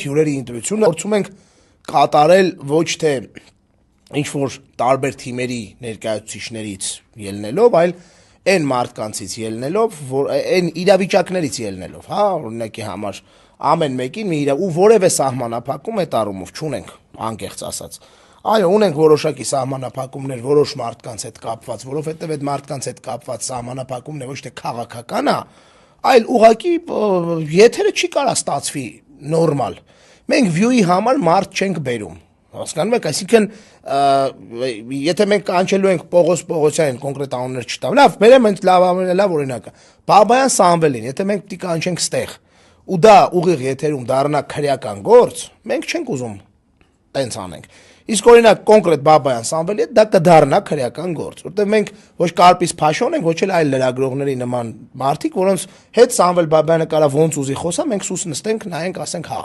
Հյուրերի ընտրությունը փորձում ենք կատարել ոչ թե ինչ-որ տարբեր թիմերի ներկայացուցիչներից ելնելով, այլ այն մարդկանցից ելնելով, այն իրավիճակներից ելնելով, հա, օրինակի համար ամեն մեկին ու որևէ սահմանափակում այդ առումով չունենք, անկեղծ ասած։ Այո, ունենք որոշակի սահմանափակումներ որոշ մարդկանց հետ կապված, որովհետև այդ մարդկանց հետ կապված սահմանափակումն ոչ թե քաղաքական է, այլ ուղղակի եթերը չի կարա ստացվի նորմալ։ Մենք view-ի համար մարդ չենք բերում։ Հասկանում եք, այսինքն եթե մենք կանչելու ենք Պողոս Պողոսյանին, կոնկրետ անուններ չտամ, լավ, բերեմ հենց լավ օրինակը, Բաբայան Սամվելին, եթե մենք պիտի կանչենք ստեղ, ու դա ուղիղ եթերում դառնա քրեական գործ, մենք չենք ուզում տենց անենք։ Իսկ օրինակ կոնկրետ Բաբայան Սամվելի հետ դա կդառնա քրեական գործ, որտեղ մենք ոչ Կարպիս Փաշոն ենք, ոչ էլ այլ լրագրողների նման մարդիկ, որոնց հետ Սամվել Բաբայանը կարա ոնց ուզի խոսա, մենք սուս նստենք, նայենք, ասենք հա։